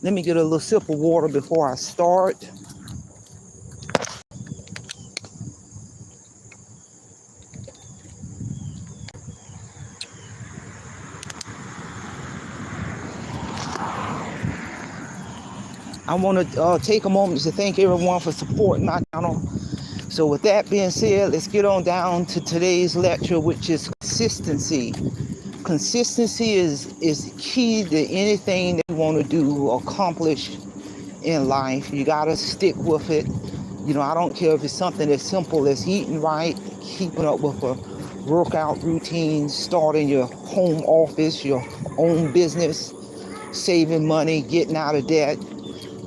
Let me get a little sip of water before I start. I want to take a moment to thank everyone for supporting my channel. So with that being said, let's get on down to today's lecture, which is consistency. Consistency is key to anything that you want to do or accomplish in life. You got to stick with it. You know, I don't care if it's something as simple as eating right, keeping up with a workout routine, starting your home office, your own business, saving money, getting out of debt.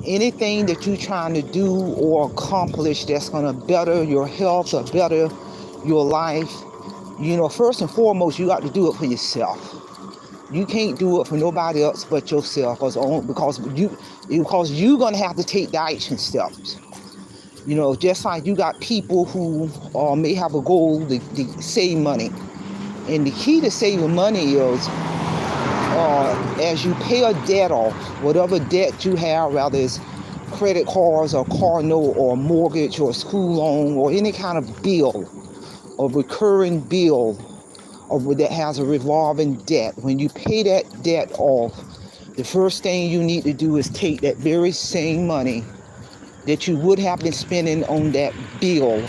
Anything that you're trying to do or accomplish that's going to better your health or better your life, you know, first and foremost, you got to do it for yourself. You can't do it for nobody else but yourself, because you're going to have to take the action steps. You know, just like you got people who may have a goal to save money. And the key to saving money is as you pay a debt off, whatever debt you have, whether it's credit cards or car note or mortgage or school loan or any kind of bill, a recurring bill or that has a revolving debt, when you pay that debt off, the first thing you need to do is take that very same money that you would have been spending on that bill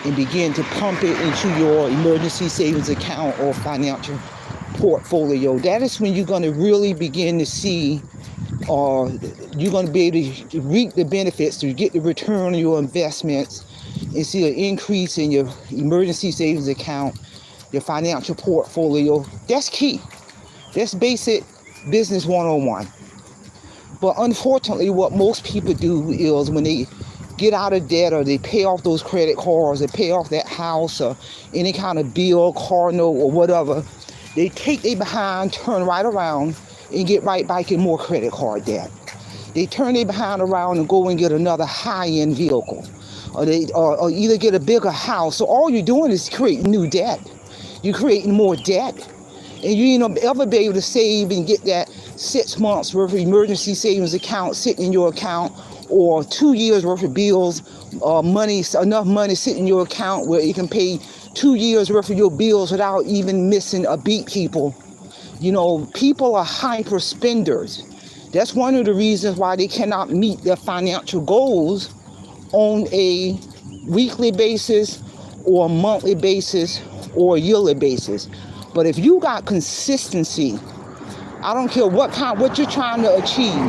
and begin to pump it into your emergency savings account or financial portfolio. That is when you're going to really begin to see, you're going to be able to reap the benefits, to get the return on your investments and see an increase in your emergency savings account, your financial portfolio. That's key. That's basic business 101. But unfortunately, what most people do is when they get out of debt or they pay off those credit cards, they pay off that house or any kind of bill, car note or whatever, they take their behind, turn right around and get right back in more credit card debt. They turn their behind around and go and get another high-end vehicle, or either get a bigger house. So all you're doing is creating new debt. You're creating more debt. And you ain't gonna ever be able to save and get that 6 months worth of emergency savings account sitting in your account, or 2 years worth of bills, enough money sitting in your account where you can pay 2 years worth of your bills without even missing a beat, people. You know, people are hyper spenders. That's one of the reasons why they cannot meet their financial goals on a weekly basis or a monthly basis or a yearly basis. But if you got consistency, I don't care what you're trying to achieve.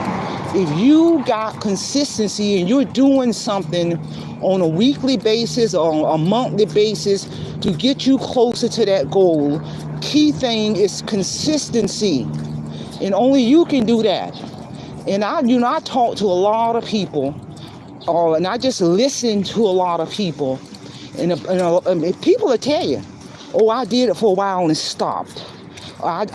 If you got consistency and you're doing something on a weekly basis or a monthly basis to get you closer to that goal, key thing is consistency. And only you can do that. And I talk to a lot of people, and I just listen to a lot of people. And people will tell you, oh, I did it for a while and stopped. I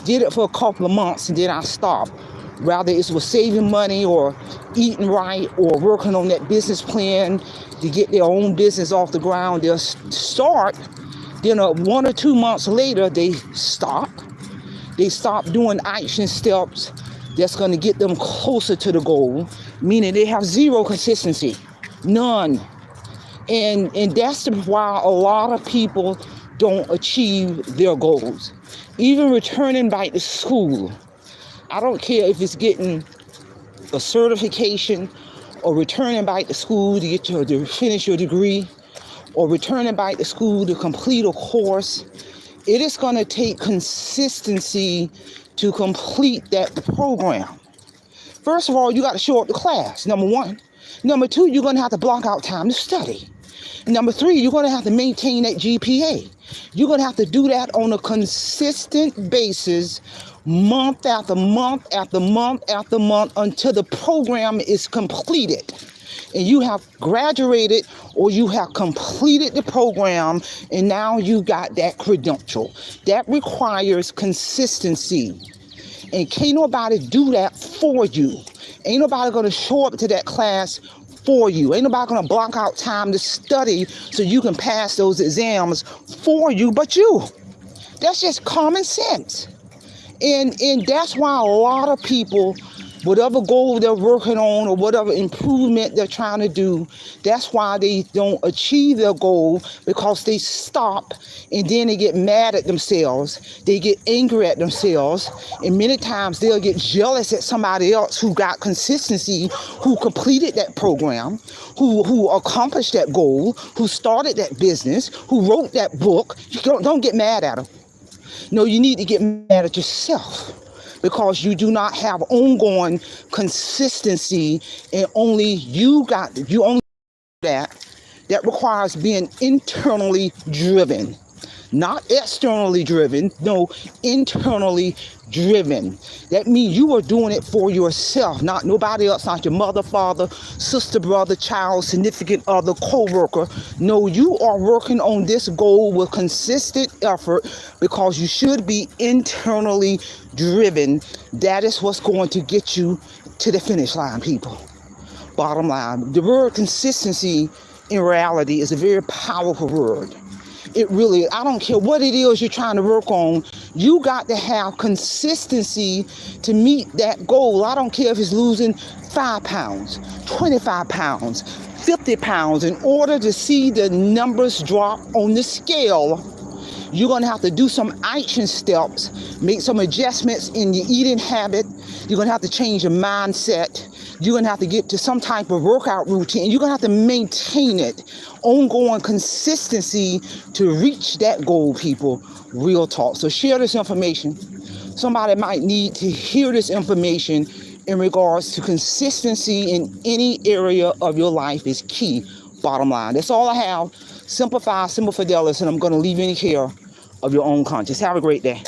did it for a couple of months and then I stopped. Rather it's with saving money or eating right or working on that business plan to get their own business off the ground. They'll start, then 1 or 2 months later, they stop. They stop doing action steps that's going to get them closer to the goal, meaning they have zero consistency, none. And that's why a lot of people don't achieve their goals. Even returning back to school, I don't care if it's getting a certification or returning back to school to finish your degree or returning back to school to complete a course. It is going to take consistency to complete that program. First of all, you got to show up to class, number one. Number two, you're going to have to block out time to study. Number three, you're going to have to maintain that GPA. You're going to have to do that on a consistent basis, month after month after month after month, until the program is completed. And you have graduated or you have completed the program, and now you got that credential. That requires consistency. And can't nobody do that for you. Ain't nobody going to show up to that class for you. Ain't nobody going to block out time to study so you can pass those exams for you but you. That's just common sense. And that's why a lot of people Whatever goal they're working on or whatever improvement they're trying to do, that's why they don't achieve their goal, because they stop and then they get mad at themselves. They get angry at themselves. And many times they'll get jealous at somebody else who got consistency, who completed that program, who accomplished that goal, who started that business, who wrote that book. You don't get mad at them. No, you need to get mad at yourself, because you do not have ongoing consistency, and only you only that requires being internally driven, not externally driven. No, internally driven. That means you are doing it for yourself, not nobody else, not your mother, father, sister, brother, child, significant other, co-worker. No, you are working on this goal with consistent effort, because you should be internally driven. That is what's going to get you to the finish line, people. Bottom line, the word consistency in reality is a very powerful word. It really, I don't care what it is you're trying to work on, you got to have consistency to meet that goal. I don't care if it's losing 5 pounds, 25 pounds, 50 pounds. In order to see the numbers drop on the scale, you're going to have to do some action steps, make some adjustments in your eating habit. You're going to have to change your mindset. You're going to have to get to some type of workout routine. You're going to have to maintain it. Ongoing consistency to reach that goal, people. Real talk. So share this information. Somebody might need to hear this information in regards to consistency in any area of your life is key. Bottom line. That's all I have. Simplify, simple fidelis, and I'm going to leave you in care of your own conscience. Have a great day.